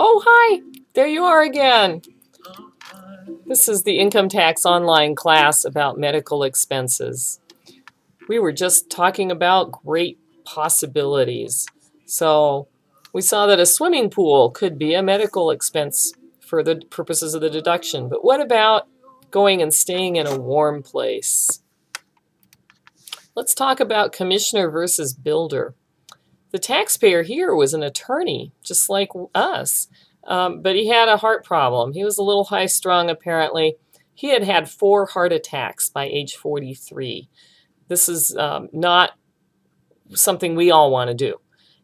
Oh, hi! There you are again. This is the income tax online class about medical expenses. We were just talking about great possibilities. So we saw that a swimming pool could be a medical expense for the purposes of the deduction. But what about going and staying in a warm place? Let's talk about commissioner versus builder. The taxpayer here was an attorney, just like us. But he had a heart problem. He was a little high-strung, apparently. He had had 4 heart attacks by age 43. This is not something we all want to do.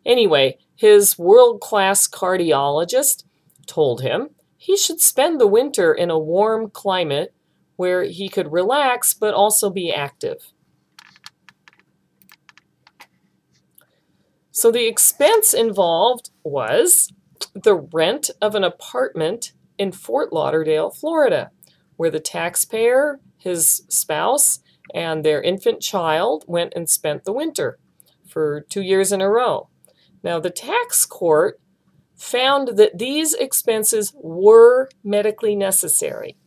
Anyway, his world-class cardiologist told him he should spend the winter in a warm climate where he could relax but also be active. So the expense involved was the rent of an apartment in Fort Lauderdale, Florida, where the taxpayer, his spouse, and their infant child went and spent the winter for 2 years in a row. Now, the tax court found that these expenses were medically necessary.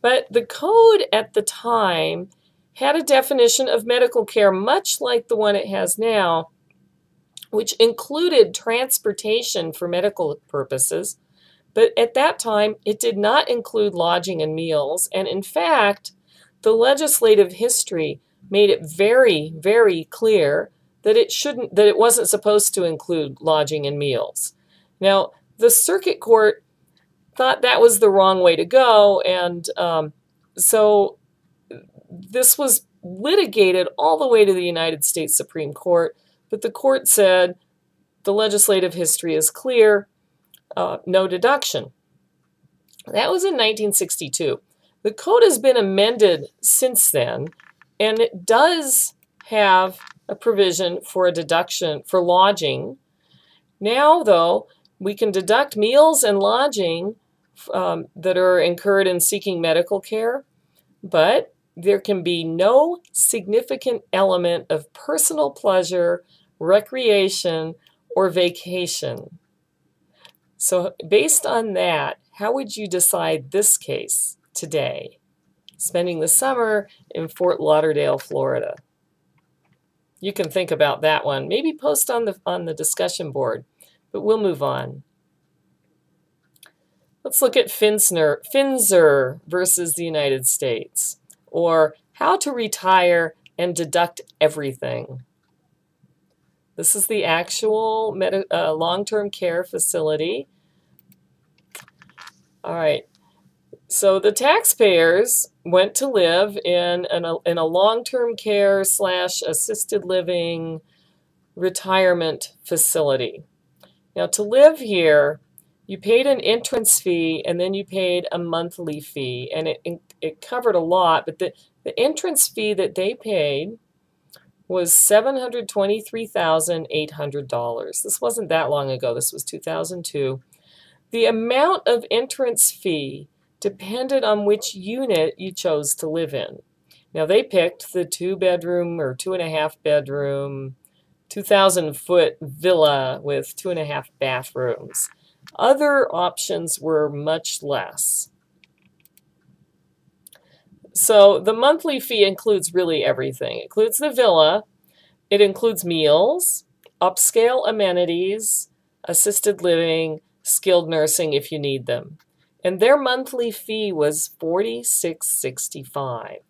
But the code at the time had a definition of medical care much like the one it has now, which included transportation for medical purposes. But at that time, it did not include lodging and meals. And in fact, the legislative history made it very, very clear that it wasn't supposed to include lodging and meals. Now, the circuit court thought that was the wrong way to go, and so this was litigated all the way to the United States Supreme Court, but the court said the legislative history is clear, no deduction. That was in 1962. The code has been amended since then, and it does have a provision for a deduction for lodging. Now, though, we can deduct meals and lodging that are incurred in seeking medical care, but there can be no significant element of personal pleasure, recreation, or vacation. So based on that, how would you decide this case today, spending the summer in Fort Lauderdale, Florida? You can think about that one. Maybe post on the discussion board, but we'll move on. Let's look at FINSR versus the United States, or how to retire and deduct everything. This is the actual long-term care facility. All right, so the taxpayers went to live in a long-term care / assisted living retirement facility. Now, to live here, you paid an entrance fee and then you paid a monthly fee, and it covered a lot, but the entrance fee that they paid was $723,800. This wasn't that long ago. This was 2002. The amount of entrance fee depended on which unit you chose to live in. Now, they picked the 2-bedroom or 2.5-bedroom, 2,000-foot villa with 2.5 bathrooms. Other options were much less. So the monthly fee includes really everything. It includes the villa, it includes meals, upscale amenities, assisted living, skilled nursing if you need them. And their monthly fee was $46.65.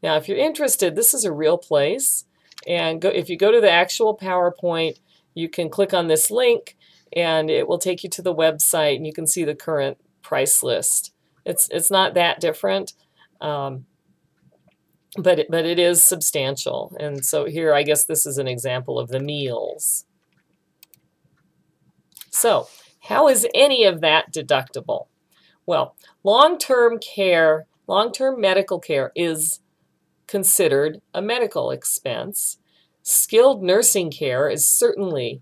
Now, if you're interested, this is a real place. And if you go to the actual PowerPoint, you can click on this link and it will take you to the website and you can see the current price list. It's not that different, but it is substantial. And so here, I guess this is an example of the meals. So how is any of that deductible? Well, long-term medical care is considered a medical expense. Skilled nursing care is certainly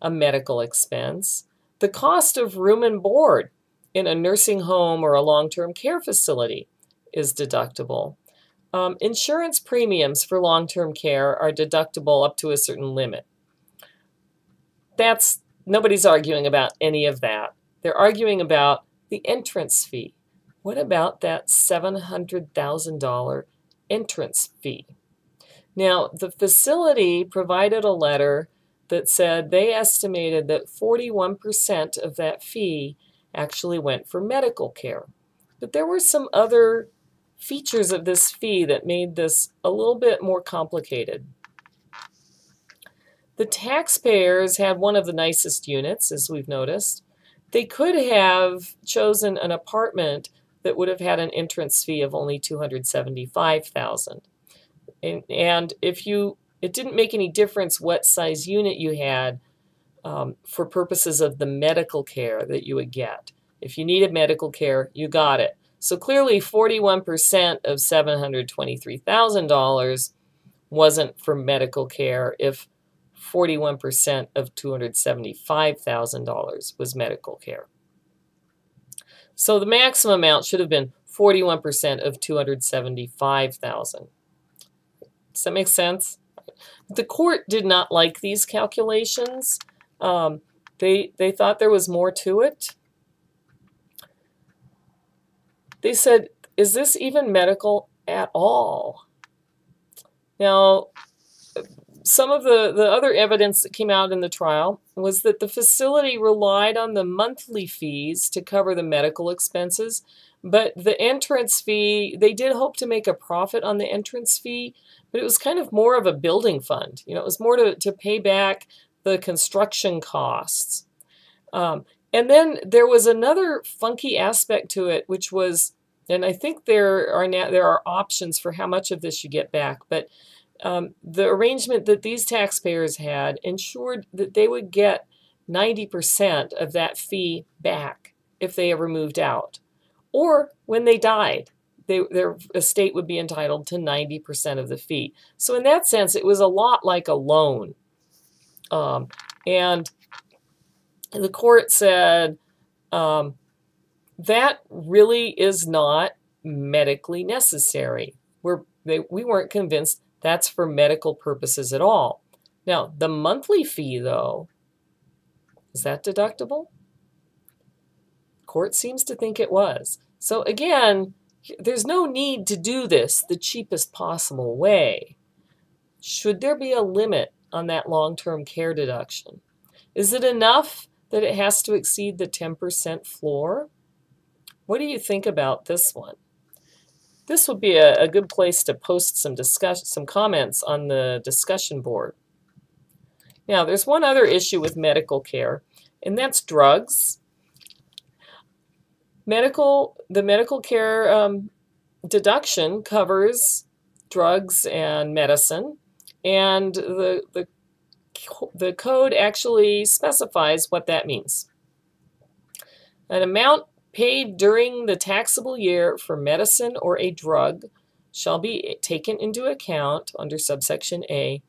a medical expense. The cost of room and board in a nursing home or a long-term care facility is deductible. Insurance premiums for long-term care are deductible up to a certain limit. That's Nobody's arguing about any of that. They're arguing about the entrance fee. What about that $700,000 entrance fee? Now, the facility provided a letter that said they estimated that 41% of that fee actually went for medical care. But there were some other features of this fee that made this a little bit more complicated. The taxpayers had one of the nicest units, as we've noticed. They could have chosen an apartment that would have had an entrance fee of only $275,000. And it didn't make any difference what size unit you had for purposes of the medical care that you would get. If you needed medical care, you got it. So clearly 41% of $723,000 wasn't for medical care if 41% of $275,000 was medical care. So the maximum amount should have been 41% of $275,000. Does that make sense? The court did not like these calculations. They thought there was more to it. They said, is this even medical at all? Now, some of the other evidence that came out in the trial was that the facility relied on the monthly fees to cover the medical expenses, but the entrance fee, they did hope to make a profit on the entrance fee, but it was kind of more of a building fund. You know, it was more to pay back the construction costs. And then there was another funky aspect to it, which was, and I think there are options for how much of this you get back, but the arrangement that these taxpayers had ensured that they would get 90% of that fee back if they ever moved out. Or when they died, their estate would be entitled to 90% of the fee. So in that sense, it was a lot like a loan. And the court said that really is not medically necessary. We weren't convinced that's for medical purposes at all. Now, the monthly fee, though, is that deductible? Court seems to think it was. So again, there's no need to do this the cheapest possible way. Should there be a limit on that long-term care deduction? Is it enough that it has to exceed the 10% floor? What do you think about this one? This would be a good place to post some comments on the discussion board. Now, there's one other issue with medical care, and that's drugs. The medical care deduction covers drugs and medicine, and the code actually specifies what that means. An amount paid during the taxable year for medicine or a drug shall be taken into account under subsection A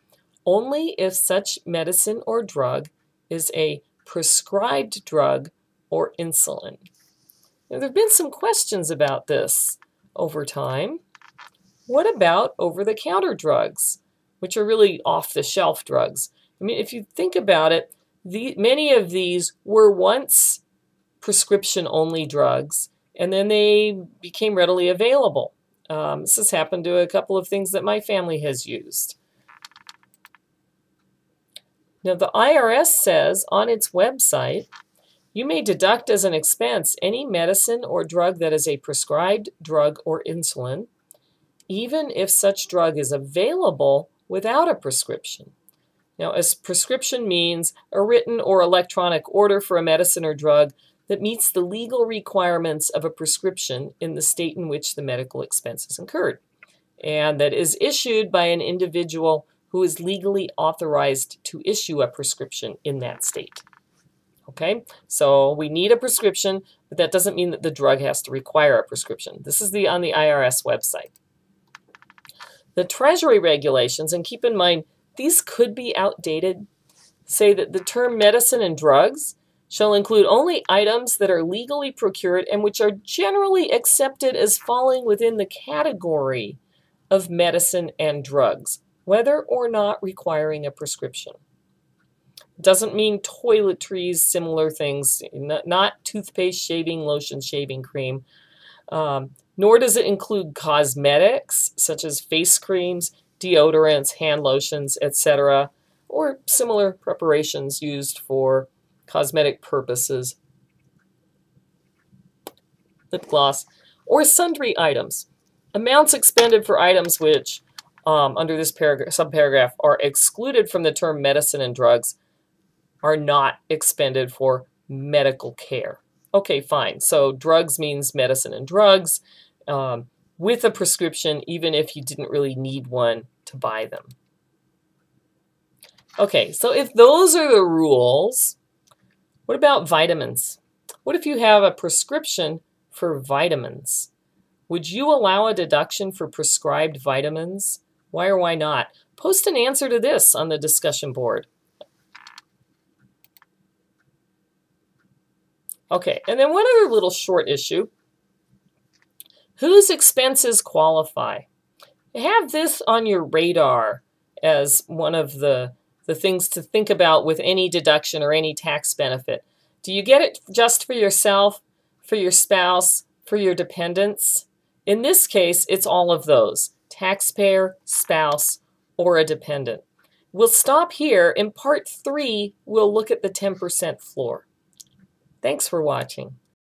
only if such medicine or drug is a prescribed drug or insulin. Now, there have been some questions about this over time. What about over-the-counter drugs, which are really off-the-shelf drugs? I mean, if you think about it, many of these were once prescription-only drugs, and then they became readily available. This has happened to a couple of things that my family has used. Now, the IRS says on its website, you may deduct as an expense any medicine or drug that is a prescribed drug or insulin, even if such drug is available without a prescription. Now, a prescription means a written or electronic order for a medicine or drug that meets the legal requirements of a prescription in the state in which the medical expense is incurred, and that is issued by an individual who is legally authorized to issue a prescription in that state. Okay, so we need a prescription, but that doesn't mean that the drug has to require a prescription. This is on the IRS website. The Treasury regulations, and keep in mind, these could be outdated, say that the term medicine and drugs shall include only items that are legally procured and which are generally accepted as falling within the category of medicine and drugs, whether or not requiring a prescription. Doesn't mean toiletries, similar things, not toothpaste, shaving lotion, shaving cream. Nor does it include cosmetics, such as face creams, deodorants, hand lotions, etc., or similar preparations used for cosmetic purposes, lip gloss, or sundry items. Amounts expended for items which, under this subparagraph, are excluded from the term medicine and drugs are not expended for medical care. Okay, fine. So drugs means medicine and drugs with a prescription, even if you didn't really need one to buy them. Okay, so if those are the rules, what about vitamins? What if you have a prescription for vitamins? Would you allow a deduction for prescribed vitamins? Why or why not? Post an answer to this on the discussion board. Okay, and then one other little short issue. Whose expenses qualify? Have this on your radar as one of the things to think about with any deduction or any tax benefit. Do you get it just for yourself, for your spouse, for your dependents? In this case, it's all of those: taxpayer, spouse, or a dependent. We'll stop here. In part 3, we'll look at the 10% floor. Thanks for watching.